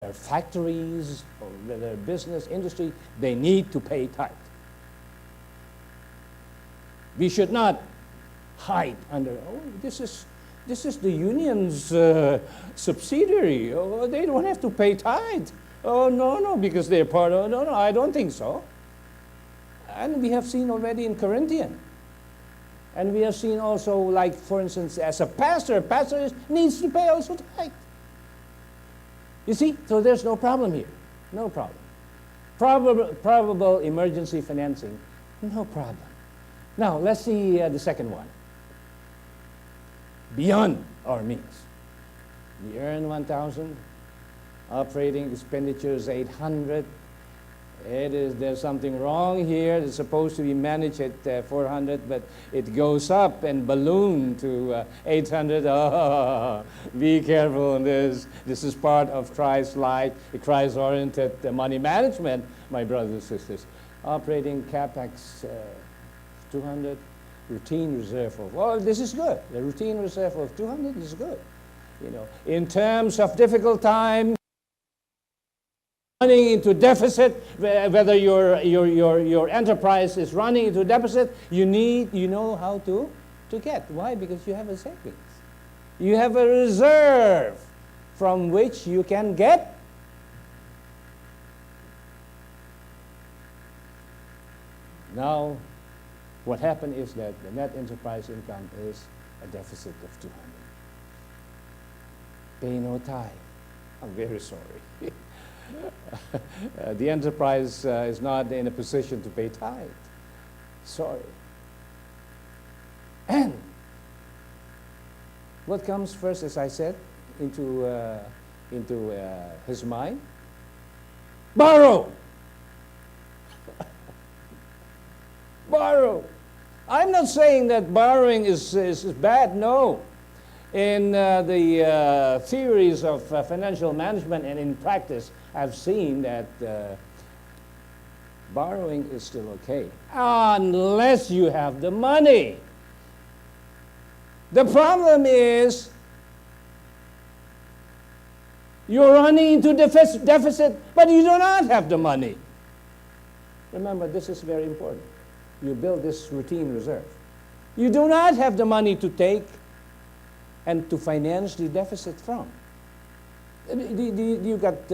their factories or their business industry, they need to pay tithe. We should not hide under, oh, this is the union's subsidiary. Oh, they don't have to pay tithe. Oh, no, because they're part of, no, I don't think so. And we have seen already in Corinthian. And we have seen also, like, for instance, as a pastor needs to pay also tithe. You see, so there's no problem here. No problem. Probable emergency financing, no problem. Now, let's see the second one. Beyond our means. We earn 1,000, operating expenditures 800. There's something wrong here. It's supposed to be managed at 400, but it goes up and balloon to 800. Oh, be careful on this. This is part of Christ-like, Christ-oriented money management, my brothers and sisters. Operating capex 200, routine reserve of, well, this is good. The routine reserve of 200 is good. You know, in terms of difficult time, running into deficit, whether your enterprise is running into deficit, you know how to get. Why? Because you have a savings. You have a reserve from which you can get. Now, what happened is that the net enterprise income is a deficit of 200. Pay no tithe. I'm very sorry. The enterprise is not in a position to pay tithe. Sorry. And what comes first, as I said, into his mind? Borrow. Borrow. I'm not saying that borrowing is bad, no. In the theories of financial management and in practice, I've seen that borrowing is still okay, unless you have the money. The problem is you're running into deficit, but you do not have the money. Remember, this is very important. You build this routine reserve. You do not have the money to take and to finance the deficit from. You got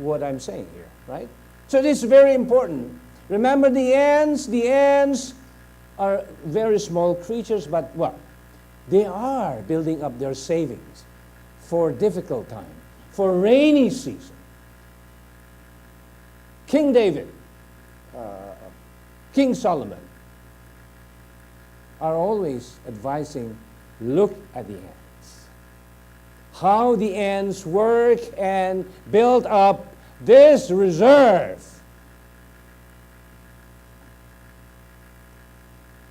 what I'm saying here, right? So this is very important. Remember the ants are very small creatures, but what? They are building up their savings for difficult time, for rainy season. King David, King Solomon are always advising, look at the ants. How the ants work and build up this reserve.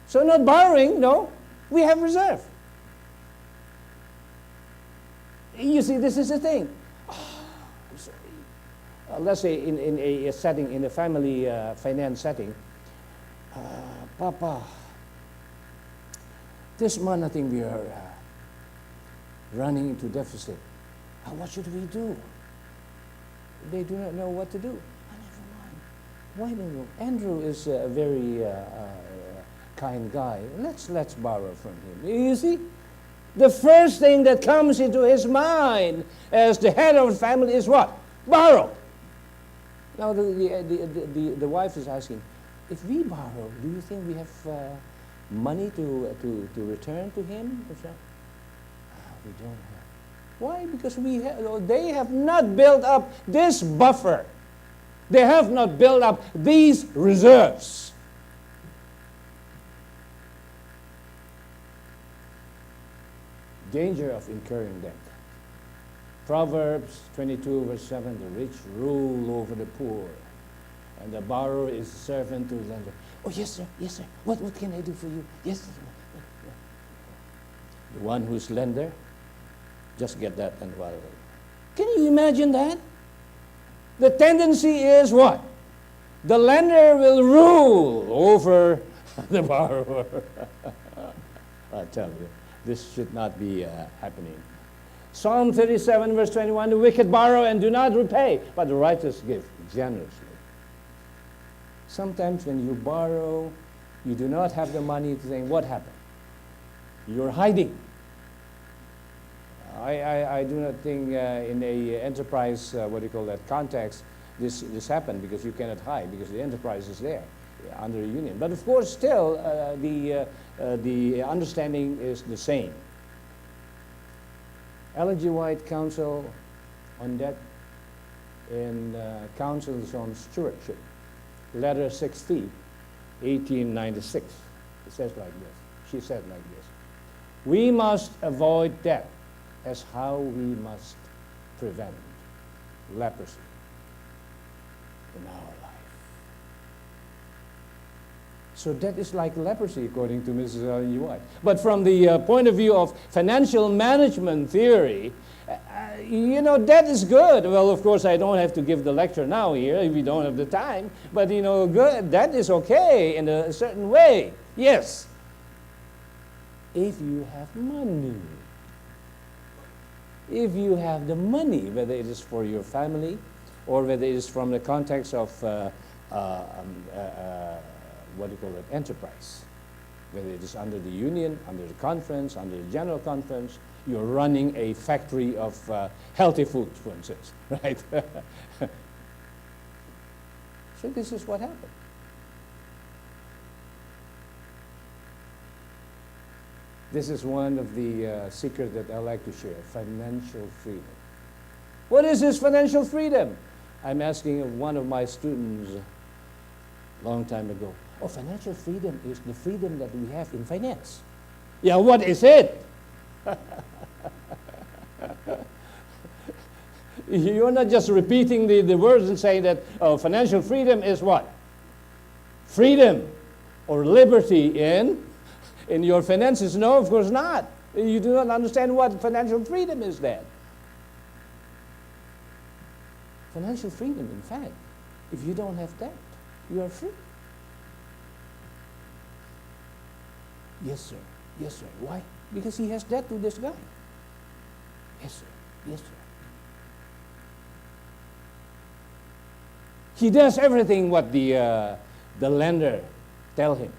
So not borrowing, no, we have reserve. You see, this is the thing. Oh, I'm sorry. Let's say in a setting, in a family finance setting, Papa, this month I think we are running into deficit. What should we do? They do not know what to do. Never mind. Why don't you? Andrew is a very kind guy. Let's borrow from him. You see, the first thing that comes into his mind as the head of the family is what? Borrow. Now the wife is asking, if we borrow, do you think we have money to return to him? We don't have. Why? Because they have not built up this buffer. They have not built up these reserves. Danger of incurring debt. Proverbs 22 verse 7, the rich rule over the poor, and the borrower is servant to the lender. Oh, yes, sir. Yes, sir. What can I do for you? Yes, sir. The one who's lender, just get that and wallet. Can you imagine that? The tendency is what? The lender will rule over the borrower. I tell you, this should not be happening. Psalm 37, verse 21, the wicked borrow and do not repay, but the righteous give generously. Sometimes when you borrow, you do not have the money to think, what happened? You're hiding. I do not think in a enterprise, context, this happened, because you cannot hide, because the enterprise is there under a union. But of course, still, the understanding is the same. Ellen G. White Council on Debt and Councils on Stewardship, Letter 60, 1896. It says like this. She said like this. We must avoid debt as how we must prevent leprosy in our life. So debt is like leprosy, according to Mrs. Ellen G. White. But from the point of view of financial management theory, debt is good. Well, of course, I don't have to give the lecture now here if we don't have the time. But, debt is okay in a certain way. Yes. If you have money. If you have the money, whether it is for your family or whether it is from the context of enterprise, whether it is under the union, under the conference, under the general conference, you're running a factory of healthy food, for instance, right? So this is what happened. This is one of the secrets that I like to share, financial freedom. What is this financial freedom? I'm asking of one of my students a long time ago. Oh, financial freedom is the freedom that we have in finance. Yeah, what is it? You're not just repeating the words and saying that financial freedom is what? Freedom or liberty in your finances. No, of course not. You do not understand what financial freedom is then. Financial freedom, in fact, if you don't have debt, you are free. Yes, sir. Yes, sir. Why? Because he has debt to this guy. Yes, sir. Yes, sir. He does everything what the lender tell him.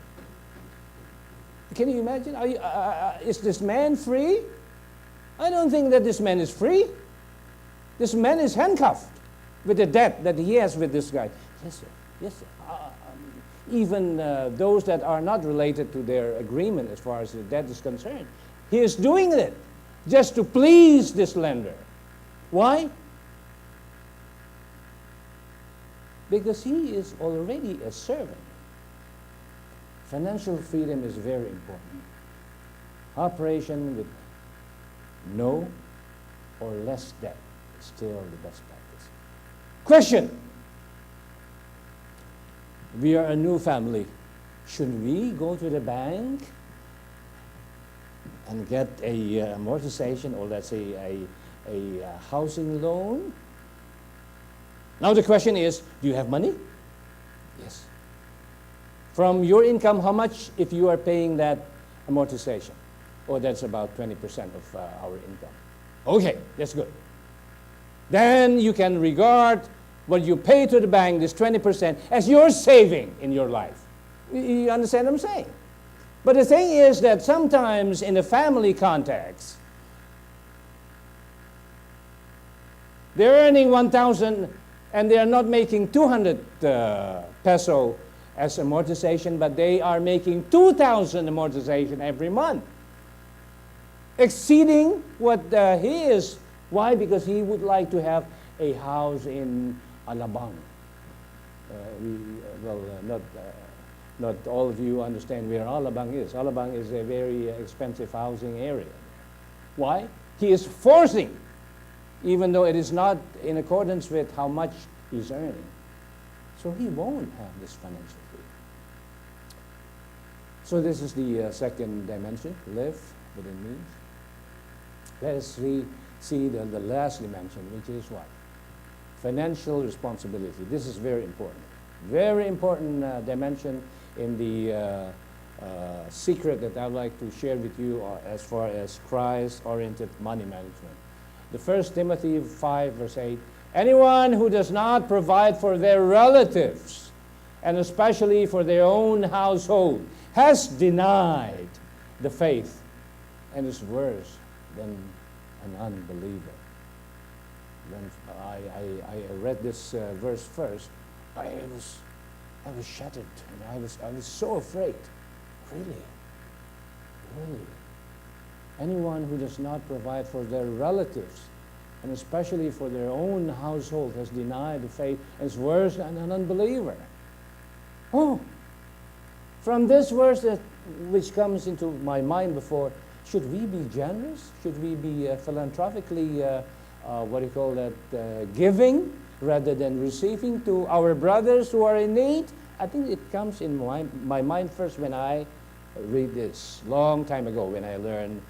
Can you imagine? Is this man free? I don't think that this man is free. This man is handcuffed with the debt that he has with this guy. Yes, sir. Yes, sir. Even those that are not related to their agreement as far as the debt is concerned, he is doing it just to please this lender. Why? Because he is already a servant. Financial freedom is very important. Operation with no or less debt is still the best practice. Question. We are a new family. Should we go to the bank and get a amortization, or let's say a housing loan? Now the question is, do you have money? Yes. From your income, how much if you are paying that amortization? Oh, that's about 20% of our income. Okay, that's good. Then you can regard what you pay to the bank, this 20%, as your saving in your life. You understand what I'm saying? But the thing is that sometimes in a family context, they're earning 1,000 and they are not making 200 peso as amortization, but they are making 2,000 amortization every month, exceeding what he is. Why? Because he would like to have a house in Alabang. Not all of you understand where Alabang is. Alabang is a very expensive housing area. Why? He is forcing, even though it is not in accordance with how much he's earning. So he won't have this financial freedom. So this is the second dimension, live within means. Let us see the last dimension, which is what? Financial responsibility. This is very important. Very important dimension in the secret that I'd like to share with you as far as Christ-oriented money management. The 1 Timothy 5, verse 8, anyone who does not provide for their relatives, and especially for their own household, has denied the faith and is worse than an unbeliever. When I read this verse first, I was shattered. And I was so afraid. Really? Anyone who does not provide for their relatives, and especially for their own household, has denied the faith and is worse than an unbeliever. Oh, from this verse which comes into my mind before, should we be generous? Should we be philanthropically, giving rather than receiving to our brothers who are in need? I think it comes in my mind first when I read this, long time ago when I learned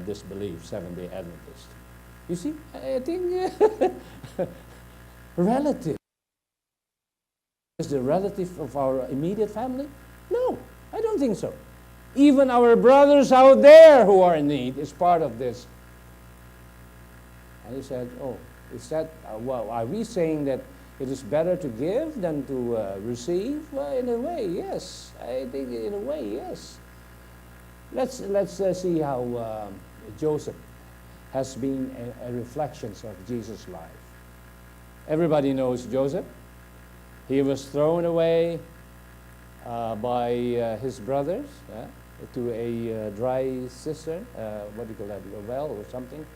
this belief, Seventh-day Adventist. You see, I think relative. Is the relative of our immediate family? No, I don't think so. Even our brothers out there who are in need is part of this. And he said, oh, is that, well, are we saying that it is better to give than to receive? Well, in a way, yes. I think in a way, yes. Let's see how Joseph has been a reflection of Jesus' life. Everybody knows Joseph. He was thrown away by his brothers to a dry cistern, what do you call that, a well or something,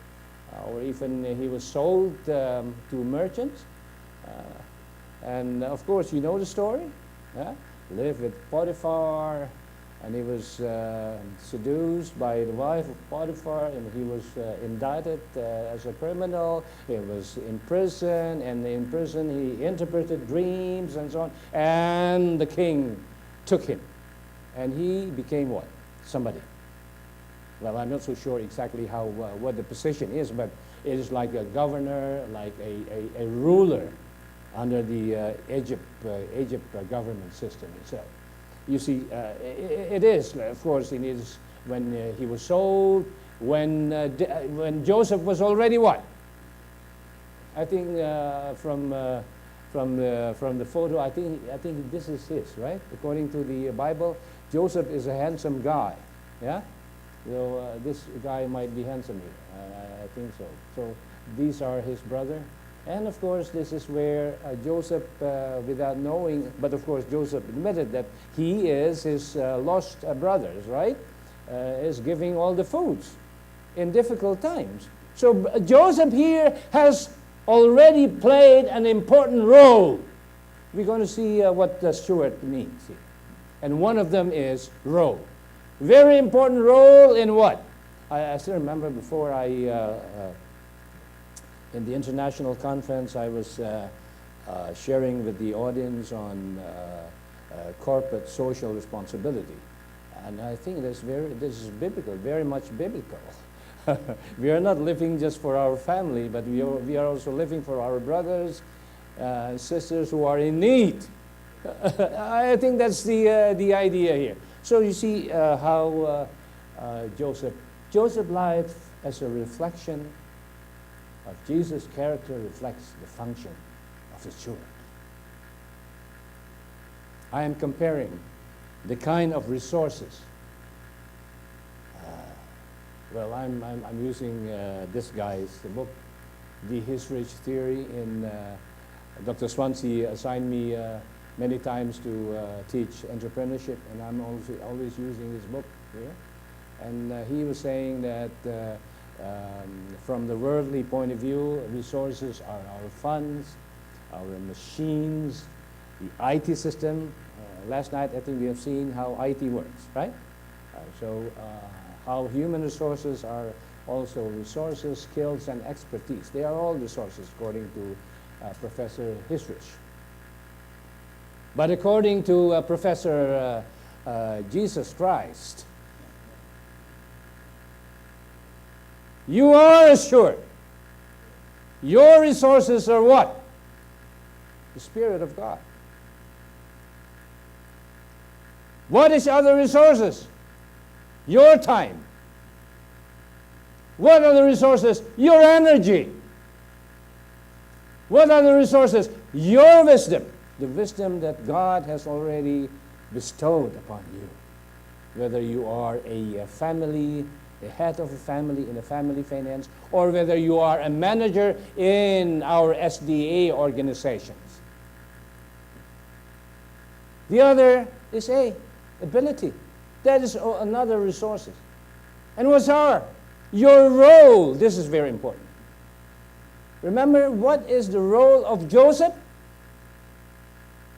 or even he was sold to merchants. And of course, you know the story. Lived with Potiphar, and he was seduced by the wife of Potiphar, and he was indicted as a criminal. He was in prison, and in prison he interpreted dreams and so on. And the king took him, and he became what? Somebody. Well, I'm not so sure exactly how what the position is, but it is like a governor, like a ruler under the Egypt government system itself. You see, it is, of course, it is when he was sold, when Joseph was already what? I think from the photo, I think this is his, right? According to the Bible, Joseph is a handsome guy, yeah? So this guy might be handsome here, I think so. So these are his brother. And of course, this is where Joseph, without knowing, but of course Joseph admitted that he is his lost brothers, right? Is giving all the foods in difficult times. So Joseph here has already played an important role. We're going to see what the steward means here. And one of them is role. Very important role in what? I still remember before in the international conference, I was sharing with the audience on corporate social responsibility. And I think this is biblical, very much biblical. We are not living just for our family, but we are also living for our brothers and sisters who are in need. I think that's the idea here. So you see how Joseph's life as a reflection of Jesus' character reflects the function of the steward. I am comparing the kind of resources. Well, I'm using this guy's book, The His-Rich Theory. In Dr. Swansea assigned me many times to teach entrepreneurship, and I'm always using his book here. And he was saying that from the worldly point of view, resources are our funds, our machines, the IT system. Last night, I think we have seen how IT works, right? So how human resources are also resources, skills, and expertise. They are all resources, according to Professor Hisrich. But according to Professor Jesus Christ, you are assured. Your resources are what? The Spirit of God. What is other resources? Your time. What are the resources? Your energy. What are the resources? Your wisdom. The wisdom that God has already bestowed upon you. Whether you are a family, a head of a family in a family finance, or whether you are a manager in our SDA organizations. The other is ability. That is another resources. And what's your role? This is very important. Remember, what is the role of Joseph?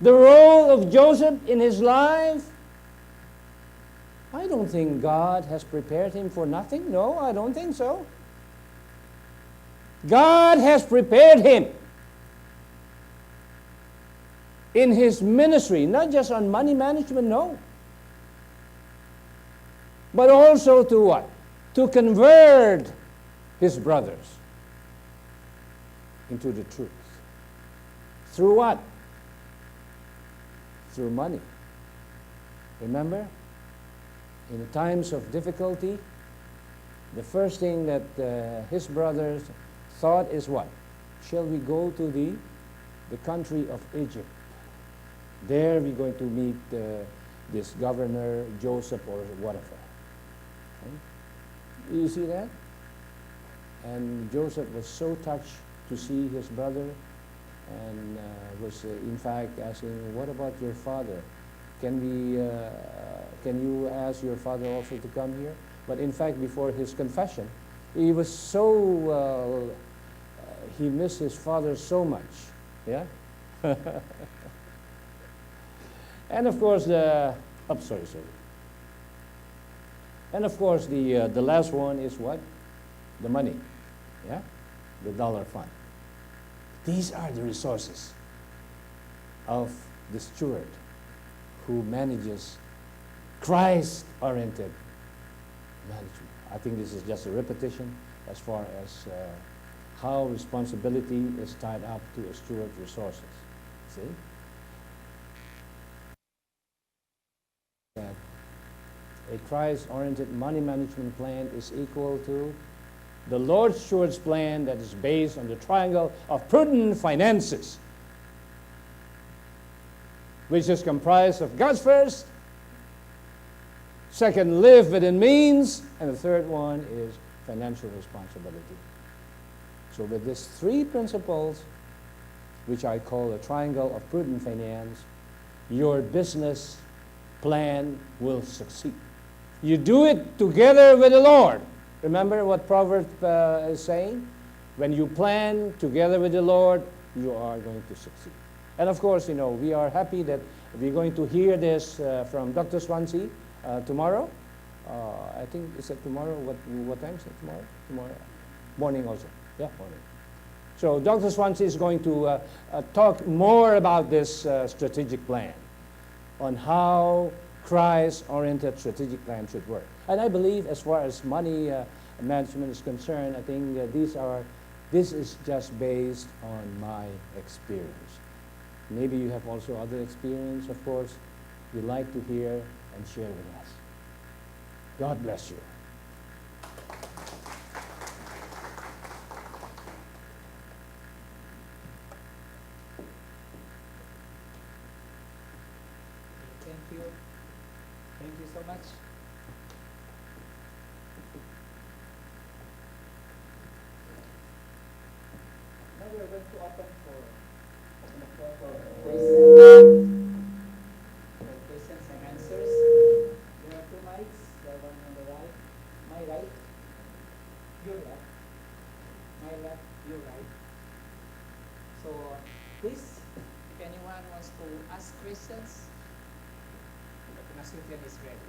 The role of Joseph in his life? I don't think God has prepared him for nothing. No, I don't think so. God has prepared him in his ministry, not just on money management, no. But also to what? To convert his brothers into the truth. Through what? Through money. Remember? In the times of difficulty, the first thing that his brothers thought is what? Shall we go to the country of Egypt? There we're going to meet this governor, Joseph, or whatever. Okay? You see that? And Joseph was so touched to see his brother, and was in fact asking, what about your father? Can you ask your father also to come here? But in fact, before his confession, he was so, he missed his father so much. Yeah? And of course, sorry. And of course, the last one is what? The money. Yeah? The dollar fund. These are the resources of the steward who manages Christ-oriented management. I think this is just a repetition as far as how responsibility is tied up to a steward's resources. See? That a Christ-oriented money management plan is equal to the Lord Steward's plan that is based on the triangle of prudent finances, which is comprised of God's first, second, live within means, and the third one is financial responsibility. So with these three principles, which I call a triangle of prudent finance, your business plan will succeed. You do it together with the Lord. Remember what Proverbs is saying? When you plan together with the Lord, you are going to succeed. And of course, we are happy that we're going to hear this from Dr. Swansea tomorrow. I think, is it tomorrow? What time is it tomorrow? Tomorrow morning also. Yeah, morning. So Dr. Swansea is going to talk more about this strategic plan, on how Christ-oriented strategic plan should work. And I believe, as far as money management is concerned, I think this is just based on my experience. Maybe you have also other experience, of course. We'd like to hear and share with us. God bless you. Thank you. Thank you so much. Now we are going to open for questions and answers. There are two mics, the one on the right, my right, your left, my left, your right. So please, if anyone wants to ask questions, Nasution is ready.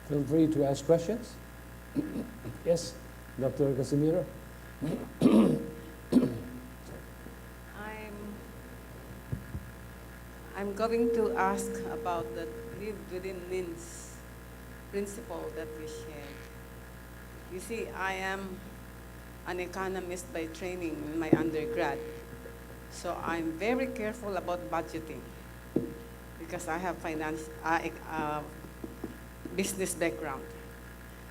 Feel free to ask questions. Yes, Dr. Casimiro. I'm going to ask about the live within means principle that we shared. You see, I am an economist by training in my undergrad, so I'm very careful about budgeting because I have business background.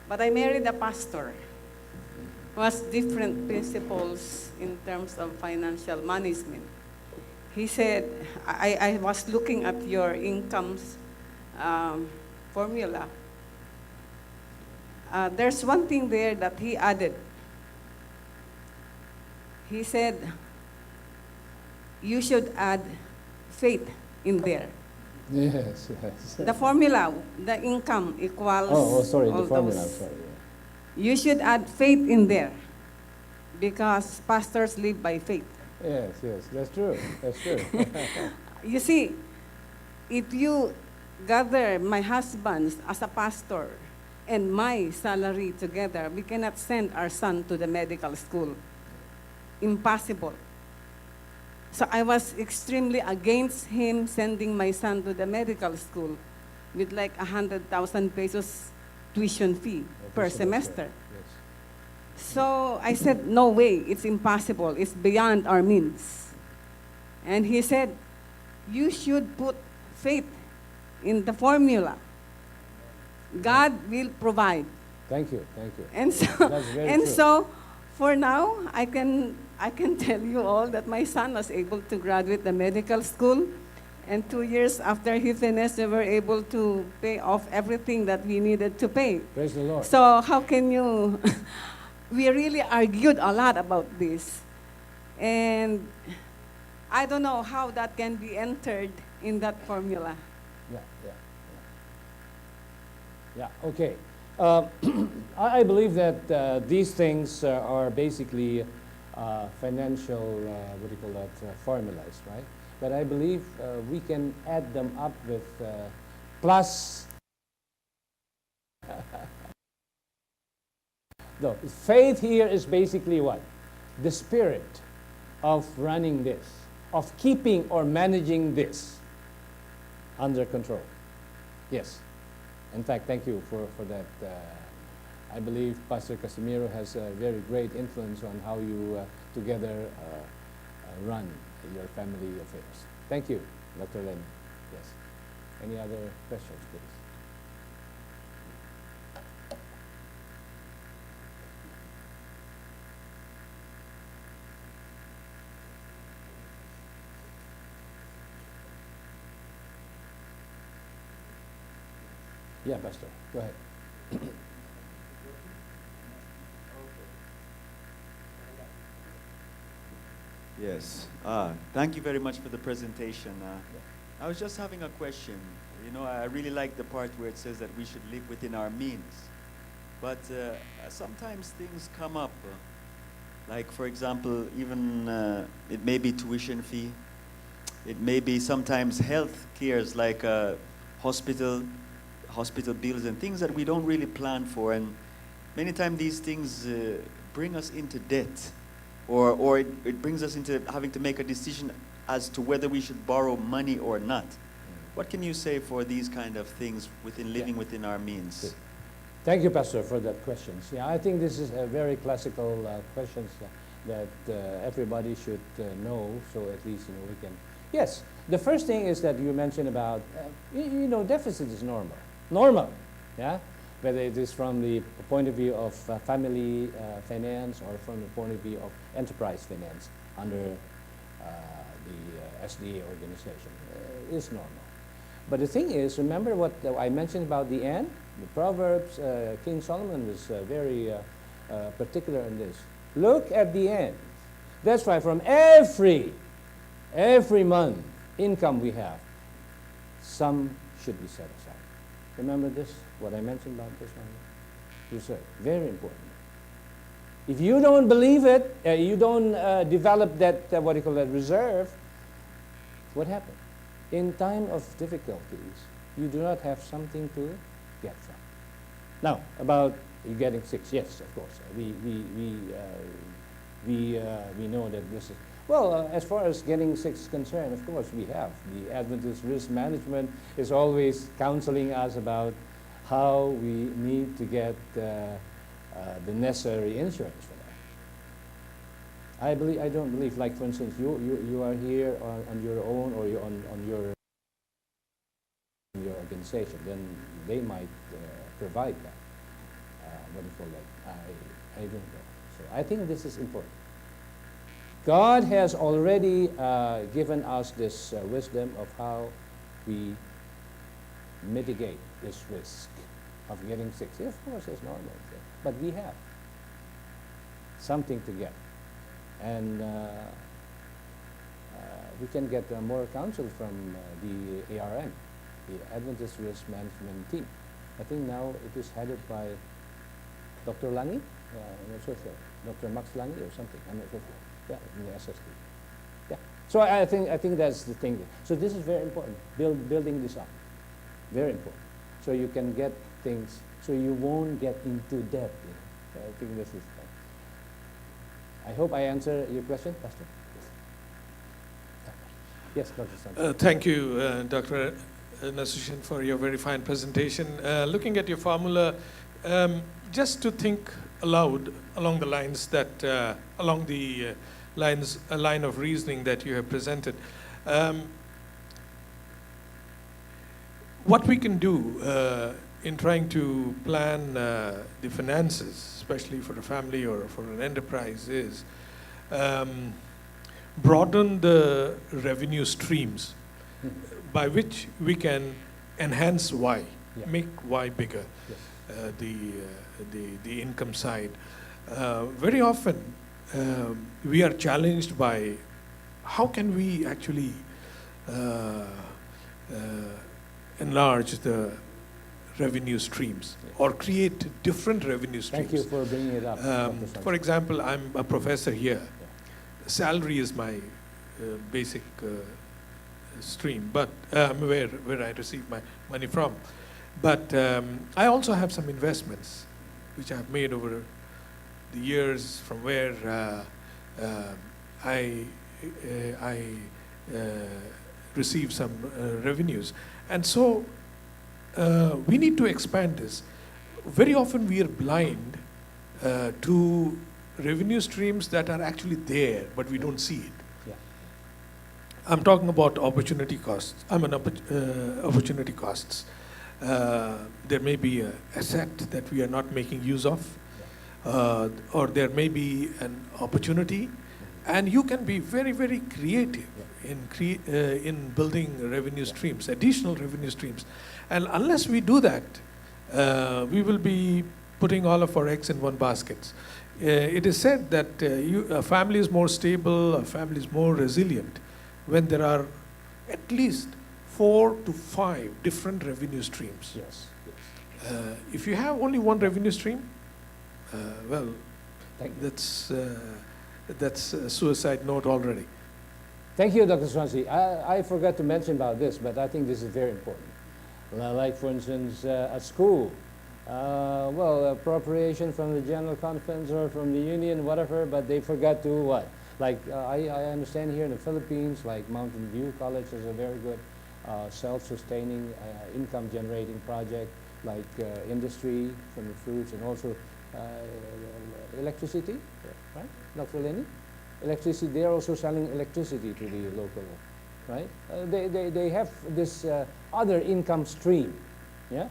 But I married a pastor who has different principles in terms of financial management. He said, I was looking at your incomes formula. There's one thing there that he added. He said, you should add faith in there. Yes, yes. The formula, the income equals sorry, all the formula, those. sorry. You should add faith in there because pastors live by faith. Yes, yes, that's true, that's true. You see, if you gather my husband as a pastor and my salary together, we cannot send our son to the medical school. Impossible. So I was extremely against him sending my son to the medical school with like 100,000 pesos tuition fee per semester. Yes. So I said, no way, it's impossible. It's beyond our means. And he said, you should put faith in the formula. God will provide. Thank you, thank you. And so, That's very true. so for now, I can tell you all that my son was able to graduate the medical school. And 2 years after he finished, we were able to pay off everything that we needed to pay. Praise the Lord. So how can you, we really argued a lot about this. And I don't know how that can be entered in that formula. Yeah, yeah, yeah. Yeah, okay. I believe that these things are basically financial, what do you call that, formulas, right? But I believe we can add them up with plus. No, faith here is basically what? The spirit of running this, of keeping or managing this under control. Yes. In fact, thank you for that. I believe Pastor Casimiro has a very great influence on how you together run your family affairs. Thank you, Dr. Len. Yes. Any other questions, please? Yeah, Pastor, go ahead. Yes. Thank you very much for the presentation. I was just having a question. You know, I really like the part where it says that we should live within our means. But sometimes things come up. Like, for example, even it may be tuition fee. It may be sometimes health cares like hospital bills and things that we don't really plan for. And many times these things bring us into debt. Or it brings us into having to make a decision as to whether we should borrow money or not. What can you say for these kind of things within living within our means? Good. Thank you, Pastor, for that questions. Yeah, I think this is a very classical questions that everybody should know, so at least we can. Yes, the first thing is that you mentioned about, deficit is normal. Normal, yeah? Whether it is from the point of view of family finance or from the point of view of enterprise finance under the SDA organization, is normal. But the thing is, remember what I mentioned about the end? The Proverbs, King Solomon was very particular in this. Look at the end. That's why from every month income we have, some should be set aside. Remember this, what I mentioned about this one? Reserve, very important. If you don't believe it, you don't develop that, reserve, what happens? In time of difficulties, you do not have something to get from. Now, about you getting sick, yes, of course. We know that this is, well, as far as getting sick is concerned, of course we have. The Adventist Risk Management is always counseling us about how we need to get the necessary insurance for that. I don't believe, like for instance, you are here on your own or you're on your compensation, then they might provide that. What do you call that? I don't know. So I think this is important. God has already given us this wisdom of how we mitigate this risk of getting sick. Of course, it's normal, but we have something to get. And we can get more counsel from the ARM, the Adventist Risk Management Team. I think now it is headed by Dr. Langi, I'm not so sure. Dr. Max Langi or something, I'm not so sure. Yeah, in the SST. Yeah. So I think that's the thing. So this is very important, building this up. Very important. So you can get things, so you won't get into debt. So I think this is I hope I answer your question, Pastor. Yes, Dr. Santos. Thank you, Dr. Nasution, for your very fine presentation. Looking at your formula, just to think aloud along the lines that, along the a line of reasoning that you have presented, what we can do in trying to plan the finances, especially for a family or for an enterprise, is broaden the revenue streams by which we can enhance Y, make Y bigger, the income side. Very often we are challenged by how can we actually enlarge the revenue streams or create different revenue streams. Thank you for bringing it up. For example, I'm a professor here. Salary is my basic stream, but where I receive my money from. But I also have some investments which I've made over the years, from where I receive some revenues. And so we need to expand this. Very often we are blind to revenue streams that are actually there, but we don't see it. Yeah. I'm talking about opportunity costs. Opportunity costs. There may be an asset that we are not making use of, or there may be an opportunity, and you can be very, very creative in building revenue streams, additional revenue streams. And unless we do that, we will be putting all of our eggs in one basket. It is said that a family is more stable, a family is more resilient when there are at least 4 to 5 different revenue streams. Yes. If you have only one revenue stream, well, that's a suicide note already. Thank you, Dr. Swansea. I forgot to mention about this, but I think this is very important. Like, for instance, at school, appropriation from the General Conference or from the Union, whatever, but they forgot to what? Like, I understand here in the Philippines, like Mountain View College is a very good self-sustaining income-generating project, like industry from the fruits, and also electricity, right? Dr. Lenny? Electricity, they're also selling electricity to the local, right? They have this other income stream, yeah?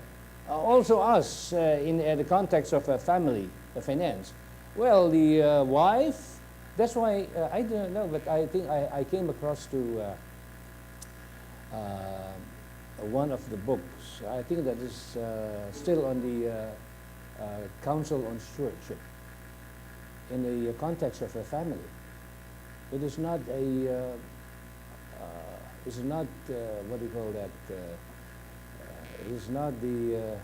Also us, in the context of a family, a finance. Well, the wife, that's why, I don't know, but I think I came across to one of the books. I think that is still on the Council on Stewardship. In the context of a family, it is not a, what do you call that? It is not the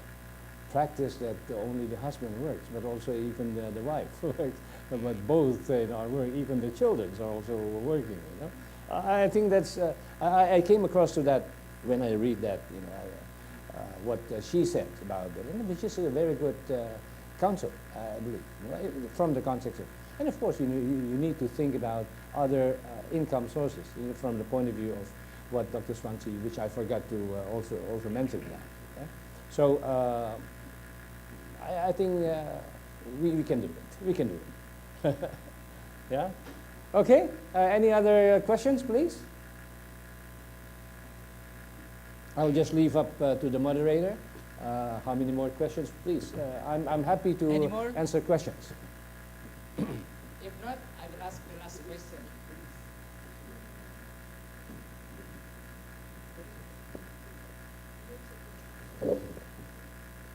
practice that only the husband works, but also even the wife works. But both are working. Even the children are also working. You know, I think that's. I came across to that when I read that. You know, what she said about it, which is a very good counsel, I believe, right? From the context of. And of course, you need to think about other income sources, you know, from the point of view of what Dr. Swansea, which I forgot to also mention that. Yeah? So I think we can do it. We can do it. Yeah. Okay. Any other questions, please? I'll just leave up to the moderator. How many more questions, please? I'm happy to Any more? answer questions. If not, I will ask the last question.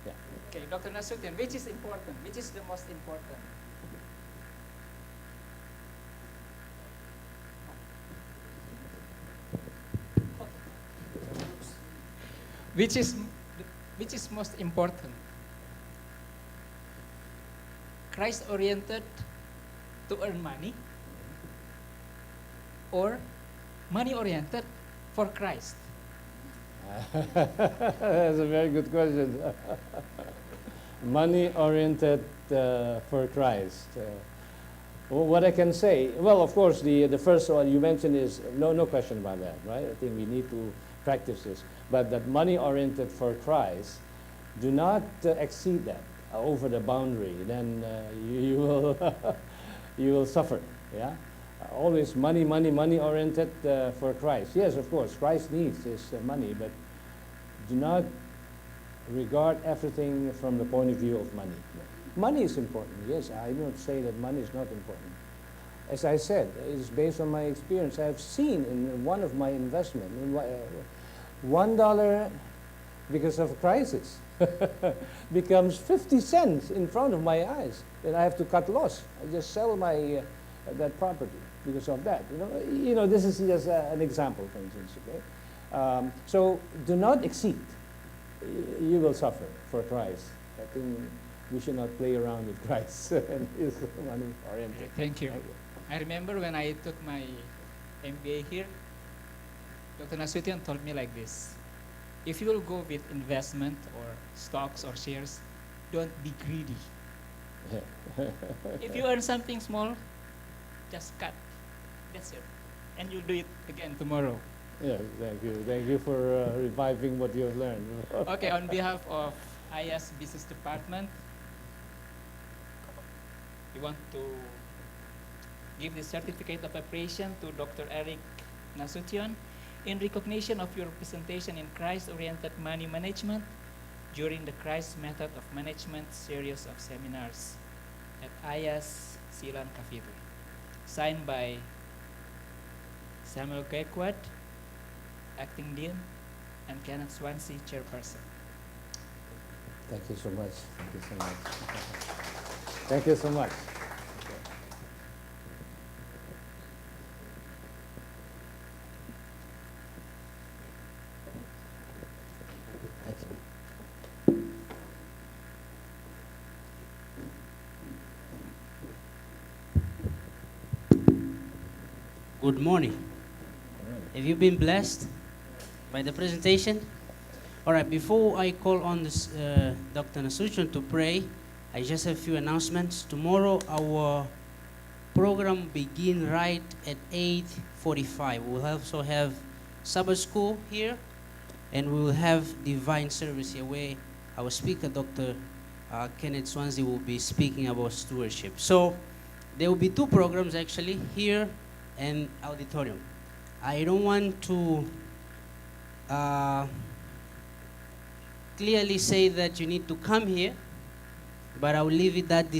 Yeah. Okay, Dr. Nasution, which is important? Which is the most important? Which is which is most important? Christ-oriented to earn money, or money-oriented for Christ? That's a very good question. Money-oriented for Christ. What I can say, well, of course, the first one you mentioned is no question about that, right? I think we need to practice this. But that money-oriented for Christ, do not exceed that over the boundary. Then you will you will suffer. Yeah, always money-oriented for Christ. Yes, of course, Christ needs his money, but do not regard everything from the point of view of money. Money is important. Yes, I don't say that money is not important. As I said, it's based on my experience. I've seen in one of my investments, $1 because of a crisis becomes 50 cents in front of my eyes, and I have to cut loss. I just sell my that property because of that. This is just an example, for instance. Okay, so do not exceed. You will suffer for Christ. I think we should not play around with Christ and his money oriented. Thank you. I remember when I took my MBA here, Dr. Nasution told me like this: if you will go with investment or stocks or shares, don't be greedy. If you earn something small, just cut. That's it. And you'll do it again tomorrow. Yeah, thank you. Thank you for reviving what you have learned. Okay, on behalf of AIIAS Business Department, we want to give the certificate of appreciation to Dr. Eric Nasution in recognition of your presentation in Christ-oriented money management during the Christ Method of Management series of seminars at AIIAS Silan Cathedral. Signed by Samuel Gaikwad, Acting Dean, and Kenneth Swansea, Chairperson. Thank you so much. Thank you so much. Thank you so much. Thank you. Good morning. Have you been blessed by the presentation? All right, before I call on this, Dr. Nasution to pray, I just have a few announcements. Tomorrow, our program begin right at 8:45. We'll also have Sabbath school here, and we will have divine service here where our speaker, Dr. Kenneth Swansea, will be speaking about stewardship. So there will be two programs actually, here and auditorium. I don't want to clearly say that you need to come here, but I will leave it that